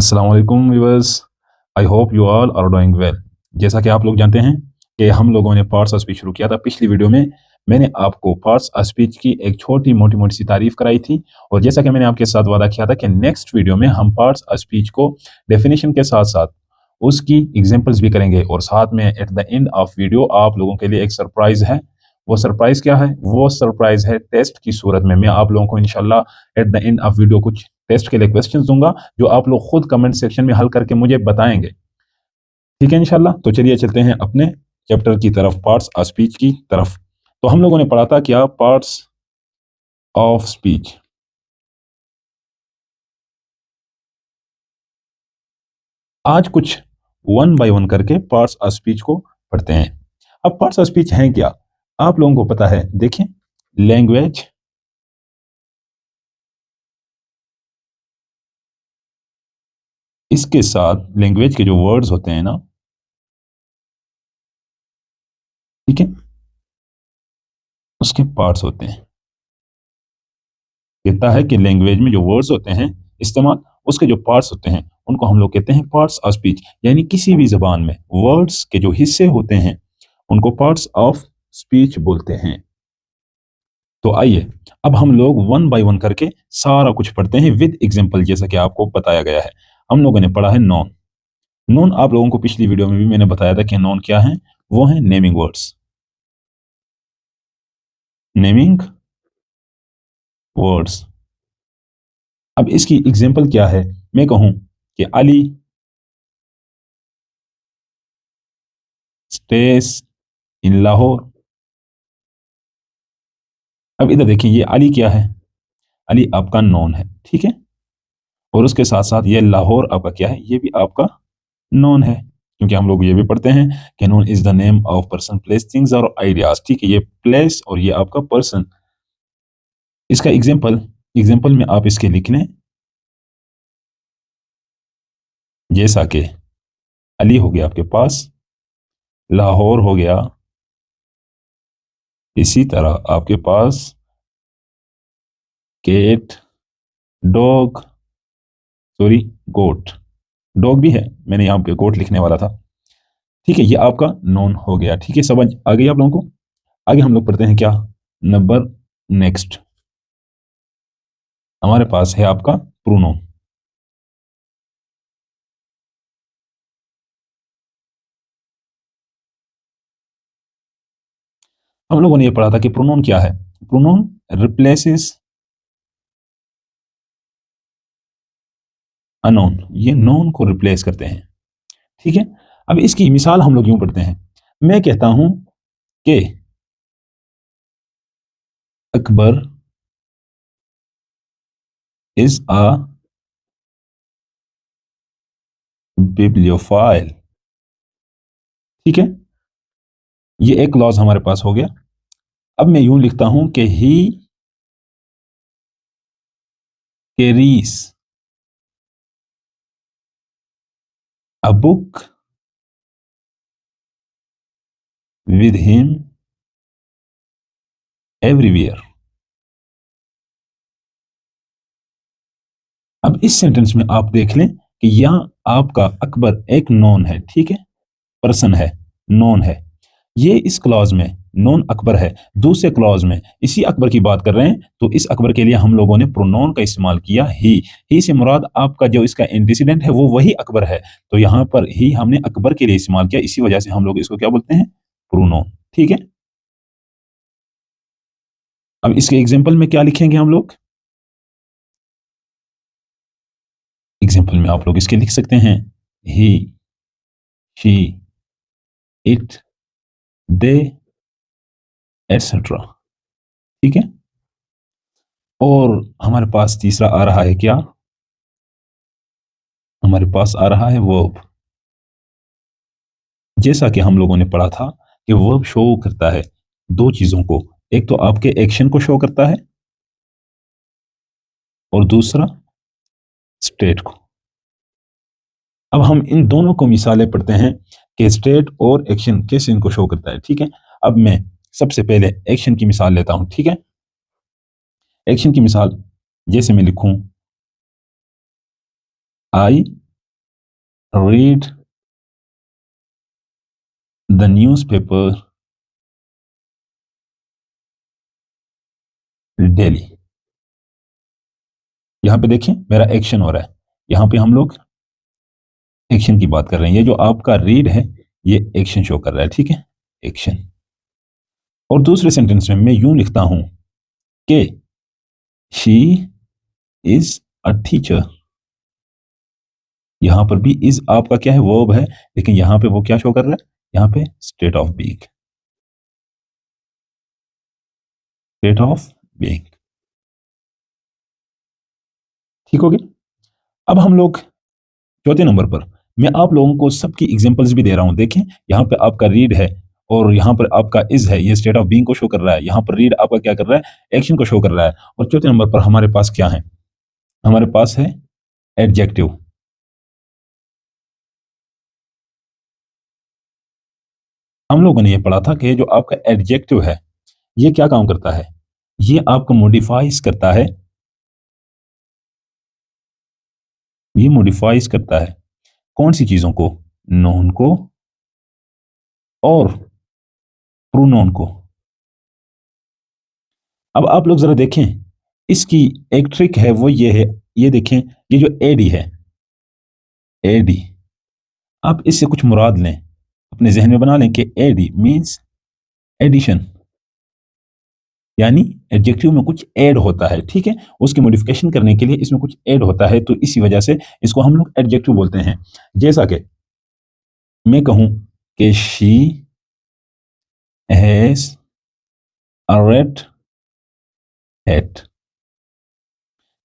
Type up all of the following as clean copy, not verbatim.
अस्सलाम वालेकुम viewers. I hope you all are doing well. जैसा कि आप लोग जानते हैं कि हम लोगों ने पार्ट्स ऑफ स्पीच शुरू किया था। पिछली वीडियो में मैंने आपको पार्ट्स ऑफ स्पीच की एक छोटी मोटी मोटी सी तारीफ कराई थी, और जैसा कि मैंने आपके साथ वादा किया था कि नेक्स्ट वीडियो में हम पार्ट्स ऑफ स्पीच को डेफिनेशन के साथ साथ उसकी एग्जांपल्स भी करेंगे, और साथ में at the end of video आप लोगों के लिए एक सरप्राइज है। वो सरप्राइज क्या है? वो सरप्राइज है टेस्ट की सूरत में। मैं आप लोगों को इंशाल्लाह at the end of video कुछ टेस्ट के लिए क्वेश्चंस दूंगा, जो आप लोग खुद कमेंट सेक्शन में हल करके मुझे बताएंगे। ठीक है इंशाल्लाह। तो चलिए चलते हैं अपने चैप्टर की तरफ, पार्ट्स ऑफ स्पीच की तरफ। तो हम लोगों ने पढ़ा था क्या? Parts of speech. आज कुछ वन बाय वन करके पार्ट्स ऑफ स्पीच को पढ़ते हैं। अब पार्ट्स ऑफ स्पीच हैं क्या, आप लोगों को पता है? देखें, लैंग्वेज, इसके साथ लैंग्वेज के जो वर्ड्स होते हैं ना, ठीक है, उसके पार्ट्स होते हैं। कहता है कि लैंग्वेज में जो वर्ड्स होते हैं इस्तेमाल, उसके जो पार्ट्स होते हैं उनको हम लोग कहते हैं पार्ट्स ऑफ स्पीच। यानी किसी भी जबान में वर्ड्स के जो हिस्से होते हैं उनको पार्ट्स ऑफ स्पीच बोलते हैं। तो आइए अब हम लोग वन बाय वन करके सारा कुछ पढ़ते हैं विद एग्जांपल, जैसा कि आपको बताया गया है। हम लोगों ने पढ़ा है नॉन। नॉन आप लोगों को पिछली वीडियो में भी मैंने बताया था कि नॉन क्या है। वो है नेमिंग वर्ड्स। Naming words. अब इसकी एग्जांपल क्या है? मैं कहूं कि अली स्टेस इन लाहौर। अब इधर देखिए, ये अली क्या है? अली आपका नॉन है, ठीक है। और उसके साथ साथ ये लाहौर आपका क्या है? ये भी आपका नॉन है, क्योंकि हम लोग ये भी पढ़ते हैं कि non is the name of person, place, things और आइडियाज। ठीक है, ये प्लेस और ये आपका पर्सन। इसका एग्जांपल, एग्जांपल में आप इसके लिखने, जैसा कि अली हो गया आपके पास, लाहौर हो गया, इसी तरह आपके पास केट, डॉग, सॉरी गोट, डॉग भी है, मैंने यहाँ पे गोट लिखने वाला था। ठीक है, ये आपका नॉन हो गया। ठीक है, समझ आ गई आप लोगों को? आगे हम लोग पढ़ते हैं क्या? नंबर नेक्स्ट हमारे पास है आपका प्रोनाउन। हम लोगों ने ये पढ़ा था कि प्रोनाउन क्या है। Pronoun replaces a noun. ये नाउन को रिप्लेस करते हैं, ठीक है। अब इसकी मिसाल हम लोग यूं पढ़ते हैं। मैं कहता हूं कि अकबर इज अ बिब्लियोफाइल। ठीक है, ये एक क्लॉज हमारे पास हो गया। अब मैं यूं लिखता हूं कि he carries a book with him everywhere. अब इस सेंटेंस में आप देख लें कि यहां आपका अकबर एक नॉन है, ठीक है, पर्सन है, नॉन है। ये इस क्लॉज में नॉन अकबर है। दूसरे क्लॉज में इसी अकबर की बात कर रहे हैं, तो इस अकबर के लिए हम लोगों ने प्रोनाउन का इस्तेमाल किया ही से मुराद आपका जो इसका एंटीसीडेंट है वो वही अकबर है। तो यहां पर ही हमने अकबर के लिए इस्तेमाल किया, इसी वजह से हम लोग इसको क्या बोलते हैं? प्रोनाउन। ठीक है, अब इसके एग्जाम्पल में क्या लिखेंगे हम लोग? एग्जाम्पल में आप लोग इसके लिख सकते हैं ही, शी, इट, दे, एटसेट्रा। ठीक है, और हमारे पास तीसरा आ रहा है क्या? हमारे पास आ रहा है वर्ब। जैसा कि हम लोगों ने पढ़ा था कि वर्ब शो करता है दो चीजों को। एक तो आपके एक्शन को शो करता है, और दूसरा स्टेट को। अब हम इन दोनों को मिसालें पढ़ते हैं कि स्टेट और एक्शन कैसे इनको शो करता है। ठीक है, अब मैं सबसे पहले एक्शन की मिसाल लेता हूं। ठीक है, एक्शन की मिसाल जैसे मैं लिखूं, आई read the newspaper daily। यहां पे देखें मेरा एक्शन हो रहा है, यहां पे हम लोग एक्शन की बात कर रहे हैं। ये जो आपका रीड है ये एक्शन शो कर रहा है, ठीक है, एक्शन। और दूसरे सेंटेंस में मैं यूं लिखता हूं कि शी इज अ टीचर। यहां पर भी इज आपका क्या है, वर्ब है, लेकिन यहां पे वो क्या शो कर रहा है, यहां पे state of being, state of being. ठीक हो गया। अब हम लोग चौथे नंबर पर, मैं आप लोगों को सबकी एग्जांपल्स भी दे रहा हूं। देखें यहां पे आपका रीड है और यहां पर आपका इज है, ये स्टेट ऑफ बीइंग को शो कर रहा है। यहां पर रीड आपका क्या कर रहा है, एक्शन को शो कर रहा है। और चौथे नंबर पर हमारे पास क्या है, हमारे पास है एडजेक्टिव। हम लोगों ने ये पढ़ा था कि ये जो आपका एडजेक्टिव है ये क्या काम करता है, ये आपको मॉडिफाइज करता है, ये मॉडिफाइज करता है कौन सी चीजों को, नोन को और प्रोनाउन को। अब आप लोग जरा देखें, इसकी एक ट्रिक है, वो ये है, ये देखें, ये जो एडी है, एडी, आप इससे कुछ मुराद लें, अपने जहन में बना लें कि एडी मींस एडिशन, यानी एडजेक्टिव में कुछ ऐड होता है, ठीक है, उसकी मॉडिफिकेशन करने के लिए इसमें कुछ ऐड होता है, तो इसी वजह से इसको हम लोग एडजेक्टिव बोलते हैं। जैसा कि मैं कहूं कि she has a red hat.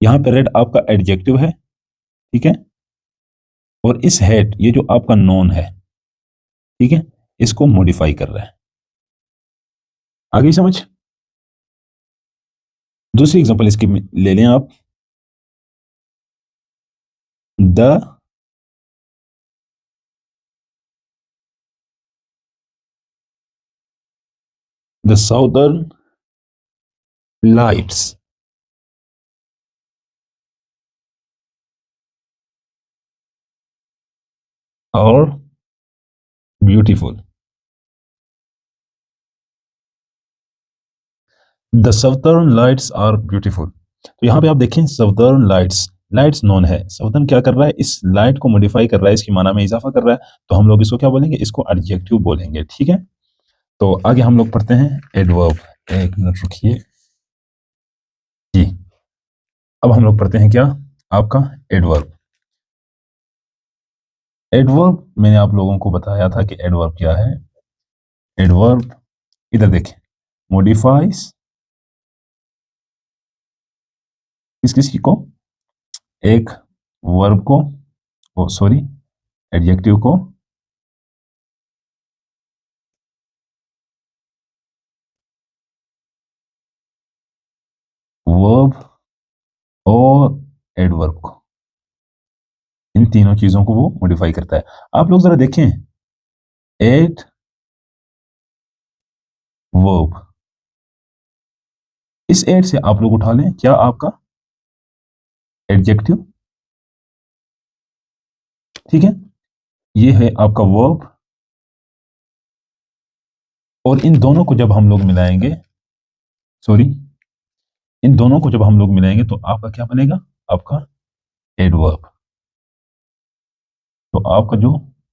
यहां पे रेड आपका एडजेक्टिव है, ठीक है, और इस हैट ये जो आपका नोन है, ठीक है, इसको मॉडिफाई कर रहा है। आगे समझ। दूसरी एग्जांपल इसकी ले लें आप, द साउदर्न लाइट्स और beautiful. The southern lights are beautiful. तो यहां पे आप देखें साउदर्न लाइट्स, लाइट्स नोन है, साउदर्न क्या कर रहा है, इस लाइट को मॉडिफाई कर रहा है, इसकी माना में इजाफा कर रहा है, तो हम लोग इसको क्या बोलेंगे, इसको एडजेक्टिव बोलेंगे, ठीक है। तो आगे हम लोग पढ़ते हैं एडवर्ब। एक मिनट रुकिए जी। अब हम लोग पढ़ते हैं क्या, आपका एडवर्ब। एडवर्ब मैंने आप लोगों को बताया था कि एडवर्ब क्या है। एडवर्ब इधर देखें, मॉडिफाइज किस किसी को, एक वर्ब को, सॉरी एडजेक्टिव को वर्ब और एडवर्ब को, इन तीनों चीजों को वो मॉडिफाई करता है। आप लोग जरा देखें, एड वर्ब, इस एड से आप लोग उठा लें क्या, आपका एडजेक्टिव, ठीक है, ये है आपका वर्ब, और इन दोनों को जब हम लोग मिलाएंगे, सॉरी, इन दोनों को जब हम लोग मिलाएंगे तो आपका क्या बनेगा, आपका एडवर्ब। तो आपका जो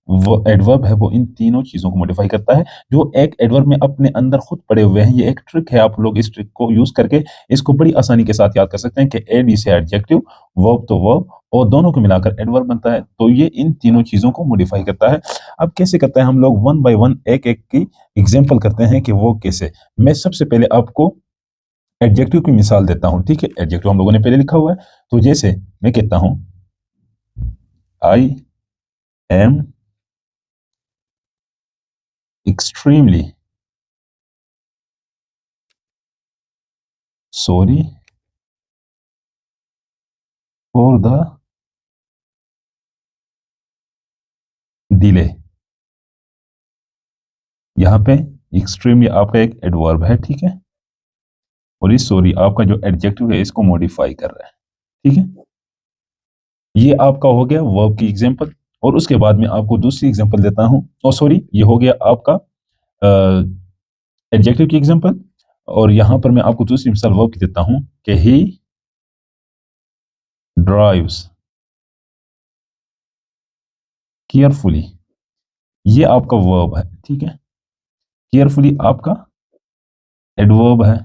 वो एडवर्ब है वो इन तीनों चीजों को मॉडिफाई करता है। जो एक एडवर्ब में अपने अंदर खुद पड़े हुए हैं, ये एक ट्रिक है, आप लोग इस ट्रिक को यूज करके इसको बड़ी आसानी के साथ याद कर सकते हैं कि एड से एडजेक्टिव, वर्ब तो वर्ब, और दोनों को मिलाकर एडवर्ब बनता है, तो ये इन तीनों चीजों को मॉडिफाई करता है। अब कैसे करता है, हम लोग वन बाय वन एक एक की एग्जाम्पल करते हैं कि वो कैसे। मैं सबसे पहले आपको एडजेक्टिव की मिसाल देता हूं, ठीक है, एडजेक्टिव हम लोगों ने पहले लिखा हुआ है। तो जैसे मैं कहता हूं I am extremely sorry for the delay। यहां पे extremely आपका एक एडवर्ब है, ठीक है, और इस सॉरी आपका जो एडजेक्टिव है इसको मॉडिफाई कर रहा है, ठीक है। ये आपका हो गया वर्ब की एग्जांपल। और उसके बाद में आपको दूसरी एग्जांपल देता हूं। सॉरी, ये हो गया आपका एडजेक्टिव की एग्जांपल, और यहां पर मैं आपको दूसरी मिसाल वर्ब की देता हूं कि ही ड्राइव्स केयरफुली। ये आपका वर्ब है, ठीक है। केयरफुली आपका एडवर्ब है।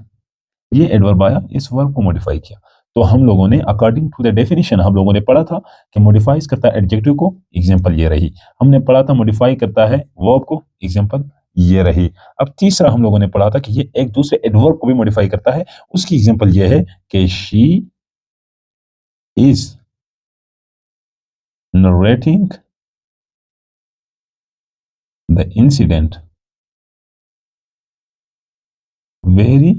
ये एडवर्ब आया, इस वर्ब को मॉडिफाई किया। तो हम लोगों ने अकॉर्डिंग टू द डेफिनेशन हम लोगों ने पढ़ा था कि मॉडिफाइज करता है एडजेक्टिव को, एग्जांपल ये रही। हमने पढ़ा था मॉडिफाई करता है वर्ब को, एग्जांपल ये रही। अब तीसरा हम लोगों ने पढ़ा था कि ये एक दूसरे एडवर्ब को भी मॉडिफाई करता है, उसकी एग्जांपल ये है कि she is narrating the incident very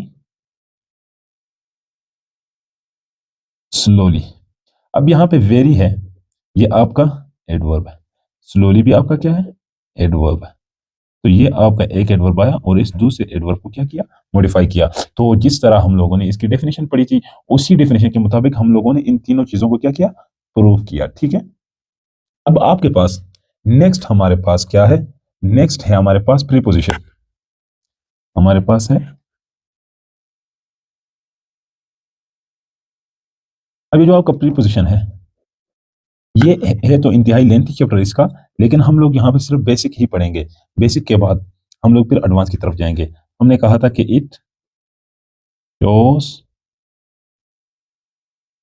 slowly. अब यहां पे वेरी है, ये आपका एडवर्ब है। स्लोली भी आपका क्या है, एडवर्ब है। तो ये आपका एक एडवर्ब आया और इस दूसरे एडवर्ब को क्या किया, मॉडिफाई किया। तो जिस तरह हम लोगों ने इसकी डेफिनेशन पढ़ी थी, उसी डेफिनेशन के मुताबिक हम लोगों ने इन तीनों चीजों को क्या किया, प्रूव किया, ठीक है। अब आपके पास नेक्स्ट हमारे पास क्या है, नेक्स्ट है हमारे पास प्रीपोजिशन। हमारे पास है, अभी जो आपका प्रीपोजिशन है ये है तो इंतहाई लेंथी चैप्टर इसका, लेकिन हम लोग यहाँ पे सिर्फ बेसिक ही पढ़ेंगे। बेसिक के बाद हम लोग फिर एडवांस की तरफ जाएंगे। हमने कहा था कि it shows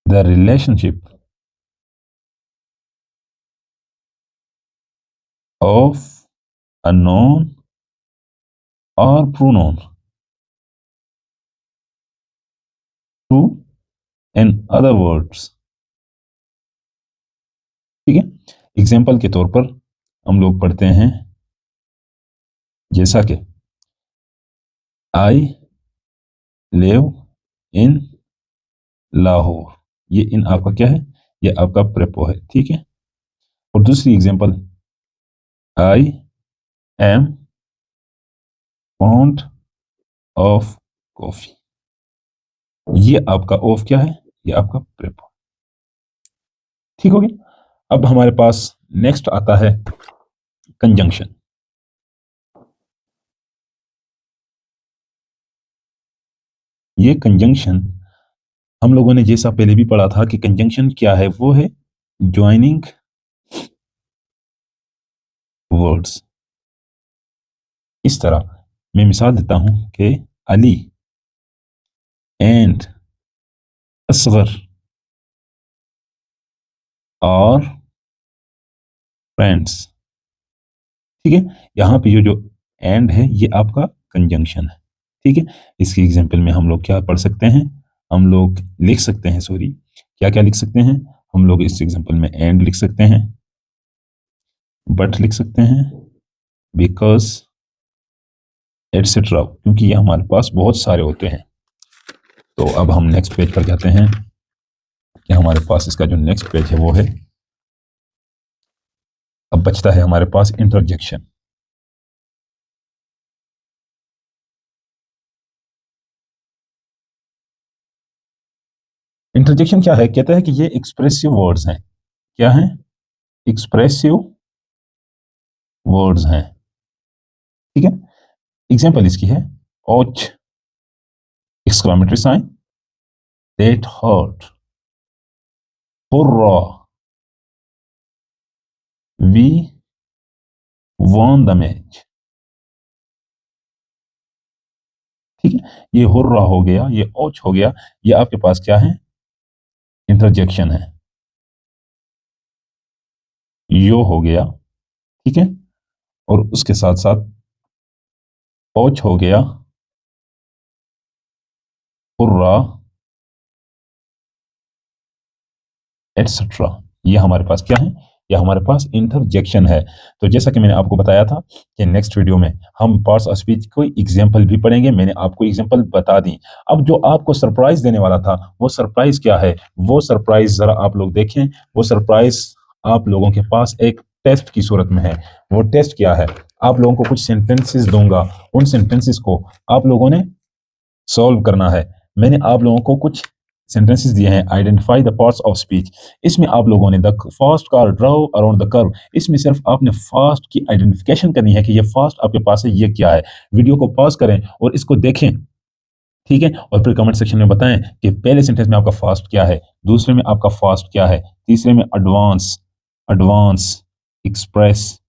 the relationship of a noun और pronoun to another words, ठीक है। एग्जाम्पल के तौर पर हम लोग पढ़ते हैं, जैसा कि आई लिव इन लाहौर। ये इन आपका क्या है, ये आपका प्रेपो है, ठीक है। और दूसरी example, I am fond of coffee. ये आपका ऑफ क्या है, ये आपका प्रेपो, ठीक हो गया। अब हमारे पास नेक्स्ट आता है कंजंक्शन। ये कंजंक्शन हम लोगों ने जैसा पहले भी पढ़ा था कि कंजंक्शन क्या है, वो है ज्वाइनिंग वर्ड्स। इस तरह मैं मिसाल देता हूं कि अली एंड असगर और फ्रेंड्स, ठीक है। यहाँ पे जो एंड है ये आपका कंजंक्शन है, ठीक है। इसकी एग्जांपल में हम लोग क्या पढ़ सकते हैं, हम लोग लिख सकते हैं, सॉरी, क्या क्या लिख सकते हैं हम लोग इस एग्जांपल में, एंड लिख सकते हैं, बट लिख सकते हैं, बिकॉज, एटसेट्रा, क्योंकि ये हमारे पास बहुत सारे होते हैं। तो अब हम नेक्स्ट पेज पर जाते हैं कि हमारे पास इसका जो नेक्स्ट पेज है वो है, अब बचता है हमारे पास इंटरजेक्शन। इंटरजेक्शन क्या है, कहता है कि ये एक्सप्रेसिव वर्ड्स हैं। क्या हैं, एक्सप्रेसिव वर्ड्स हैं, ठीक है। एग्जांपल इसकी है, ouch exclamatory sign, that hurt, hurrah, we won the match, ठीक है। ये हुर्रा हो गया, ये ओच हो गया, ये आपके पास क्या है, इंटरजेक्शन है। यो हो गया, ठीक है, और उसके साथ साथ ओच हो गया, हुर्रा, एटसेट्रा। ये हमारे पास क्या है, ये हमारे पास इंटरजेक्शन है। तो जैसा कि मैंने आपको बताया था कि नेक्स्ट वीडियो में हम पार्ट्स ऑफ स्पीच को एग्जांपल भी पढ़ेंगे, मैंने आपको एग्जांपल बता दी। अब जो आपको सरप्राइज देने वाला था, वो सरप्राइज क्या है, वो सरप्राइज जरा आप लोग देखें। वो सरप्राइज आप लोगों के पास एक टेस्ट की सूरत में है। वो टेस्ट क्या है, आप लोगों को कुछ सेंटेंसेस दूंगा, उन सेंटेंसेस को आप लोगों ने सॉल्व करना है। मैंने आप लोगों को कुछ सेंटेंसेस दिए हैं, identify the parts of speech. इसमें आप लोगों ने the fast car draw around the curve, इसमें सिर्फ आपने फास्ट की आइडेंटिफिकेशन करनी है कि ये फास्ट आपके पास है, ये क्या है। वीडियो को पॉज करें और इसको देखें, ठीक है, और फिर कमेंट सेक्शन में बताएं कि पहले सेंटेंस में आपका फास्ट क्या है, दूसरे में आपका फास्ट क्या है, तीसरे में एडवांस, एडवांस, एक्सप्रेस,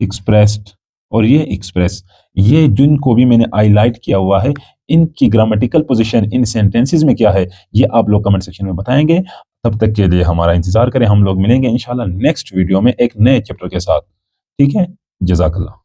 एक्सप्रेस्ड और ये एक्सप्रेस। ये जिनको भी मैंने हाईलाइट किया हुआ है, इनकी ग्रामेटिकल पोजीशन इन सेंटेंसेस में क्या है, ये आप लोग कमेंट सेक्शन में बताएंगे। तब तक के लिए हमारा इंतजार करें, हम लोग मिलेंगे इंशाल्लाह नेक्स्ट वीडियो में एक नए चैप्टर के साथ। ठीक है, जज़ाकल्लाह।